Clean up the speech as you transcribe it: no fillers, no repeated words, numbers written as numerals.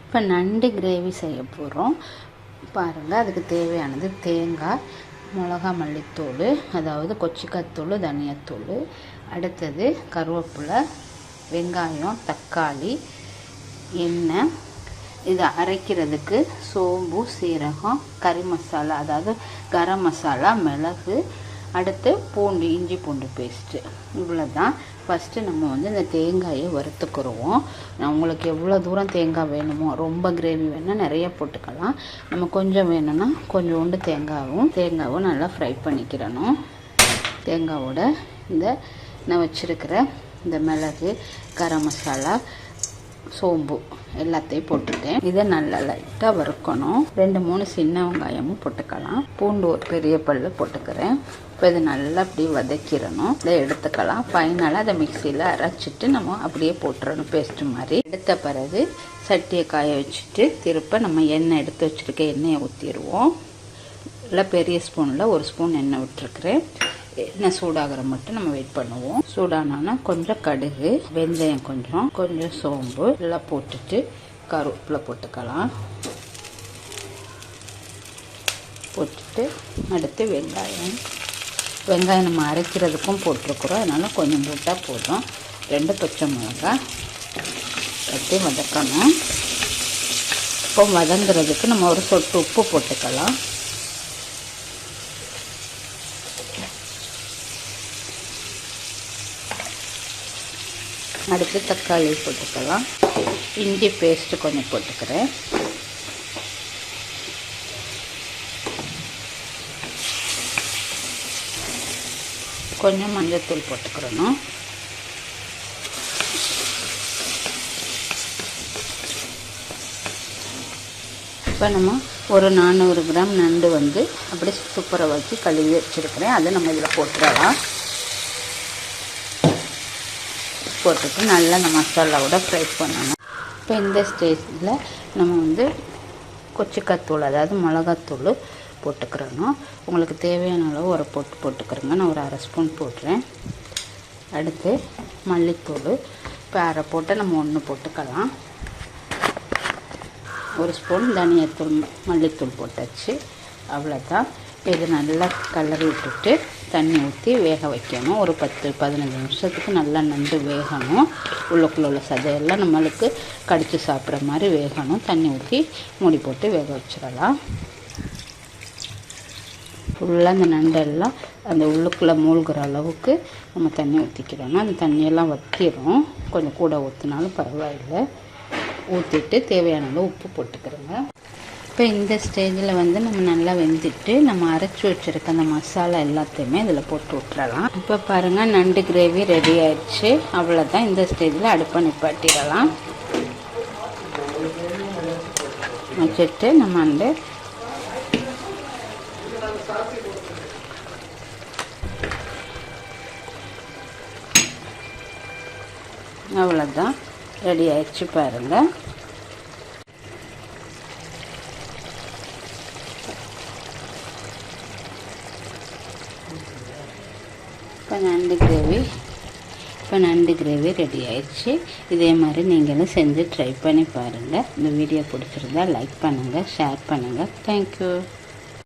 இப்போ நண்டு கிரேவி செய்ய போகிறோம் பாருங்கள். அதுக்கு தேவையானது தேங்காய், மிளகா, மல்லித்தூள், அதாவது கொச்சிக்காத்தூள், தனியாத்தூள், அடுத்தது கருவேப்பிலை, வெங்காயம், தக்காளி, எண்ணெய். இதை அரைக்கிறதுக்கு சோம்பு, சீரகம், கறி மசாலா, அதாவது கரம் மசாலா, மிளகு, அடுத்து பூண்டு, இஞ்சி பூண்டு பேஸ்ட்டு. இவ்வளோ தான். ஃபஸ்ட்டு நம்ம இந்த தேங்காயை வறுத்துக்குருவோம். உங்களுக்கு எவ்வளோ தூரம் தேங்காய் வேணுமோ, ரொம்ப கிரேவி வேணால் நிறைய போட்டுக்கலாம். நம்ம கொஞ்சம் வேணும்னா கொஞ்சோண்டு தேங்காவும் நல்லா ஃப்ரை பண்ணிக்கிறணும். தேங்காவோட நான் வச்சுருக்கிற இந்த மிளகு, கரம் மசாலா, சோம்பு எல்லாத்தையும் போட்டுட்டேன். இதை நல்லா லைட்டாக வறுக்கணும். 2-3 சின்ன வெங்காயமும் போட்டுக்கலாம். பூண்டு ஒரு பெரிய பல்லு போட்டுக்கிறேன். இப்போ இதை நல்லா அப்படி வதக்கிடணும். இதை எடுத்துக்கலாம். ஃபைனலாக அதை மிக்சியில் அரைச்சிட்டு நம்ம அப்படியே போட்டுறணும் பேஸ்ட்டு மாதிரி. எடுத்த பிறகு சட்டியை காய வச்சுட்டு திருப்ப நம்ம எண்ணெய் எடுத்து வச்சுருக்க எண்ணெயை ஊற்றிடுவோம். இல்லை பெரிய ஸ்பூனில் 1 ஸ்பூன் எண்ணெய் விட்டுருக்குறேன். எண்ணெய் சூடாகிற மட்டும் நம்ம வெயிட் பண்ணுவோம். சூடானா கொஞ்சம் கடுகு, வெந்தயம், கொஞ்சம் சோம்பு எல்லாம் போட்டுட்டு கருவேப்பிலை போட்டுக்கலாம். போட்டுட்டு அடுத்து வெங்காயம் நம்ம அரைக்கிறதுக்கும் போட்டிருக்குறோம். அதனால் கொஞ்சம் போட்டால் போதும். 2 பச்சை மிளகாய் வச்சு வதக்கணும். இப்போ வதங்குறதுக்கு நம்ம ஒரு சொட்டு உப்பு போட்டுக்கலாம். அடுத்து தக்காளி போட்டுக்கலாம். இஞ்சி பேஸ்ட்டு கொஞ்சம் போட்டுக்கிறேன். கொஞ்சம் மஞ்சள்தூள் போட்டுக்கிறணும். இப்போ நம்ம ஒரு 400 கிராம் நண்டு அப்படியே சூப்பரை வச்சு கழுவி வச்சுருக்கிறேன். அதை நம்ம இதில் போட்டுடலாம். போட்டுட்டு நல்லா அந்த மசாலாவோட ஃப்ரை பண்ணணும். இப்போ இந்த ஸ்டேஜில் நம்ம கொச்சிக்காத்தூள், அதாவது மிளகாத்தூள் போட்டுக்கிறணும். உங்களுக்கு தேவையான அளவு ஒரு போட்டுக்கிறோங்க. நான் ஒரு 1/2 ஸ்பூன் போடுறேன். அடுத்து மல்லித்தூள் இப்போ 1/2 போட்டு நம்ம 1 போட்டுக்கலாம். 1 ஸ்பூன் தனியாத்தூள், மல்லித்தூள் போட்டாச்சு. அவ்வளோதான். இது நல்லா கலரி விட்டுட்டு தண்ணி ஊற்றி வேக வைக்கணும். ஒரு 10-15 நிமிஷத்துக்கு நல்லா நண்டு வேகணும். உள்ளுக்குள்ள உள்ள சதையெல்லாம் நம்மளுக்கு கடித்து சாப்பிட்ற மாதிரி வேகணும். தண்ணி ஊற்றி மூடி போட்டு வேக வச்சிடலாம். ஃபுல்லாக அந்த நண்டெல்லாம் அந்த உள்ளுக்குள்ளே மூழ்கிற அளவுக்கு நம்ம தண்ணி ஊற்றிக்கிறோன்னா அந்த தண்ணியெல்லாம் வற்றிடும். கொஞ்சம் கூட ஊற்றினாலும் பரவாயில்லை. ஊற்றிட்டு தேவையான அளவு உப்பு போட்டுக்கிறோங்க. இப்போ இந்த ஸ்டேஜில் நம்ம நல்லா வெந்துட்டு நம்ம அரைச்சி வச்சுருக்க அந்த மசாலா எல்லாத்தையுமே இதில் போட்டு விட்டுறலாம். இப்போ பாருங்கள், நண்டு கிரேவி ரெடி ஆயிடுச்சு. அவ்வளோதான். இந்த ஸ்டேஜில் அடுப்பை நிப்பாட்டிடலாம். வச்சுட்டு நம்ம அவ்வளோதான் ரெடி ஆயிடுச்சு பாருங்கள். இப்போ நண்டு கிரேவி ரெடி ஆயிடுச்சு. இதே மாதிரி நீங்களும் செஞ்சு ட்ரை பண்ணி பாருங்கள். இந்த வீடியோ பிடிச்சிருந்தா லைக் பண்ணுங்கள், ஷேர் பண்ணுங்கள். தேங்க்யூ.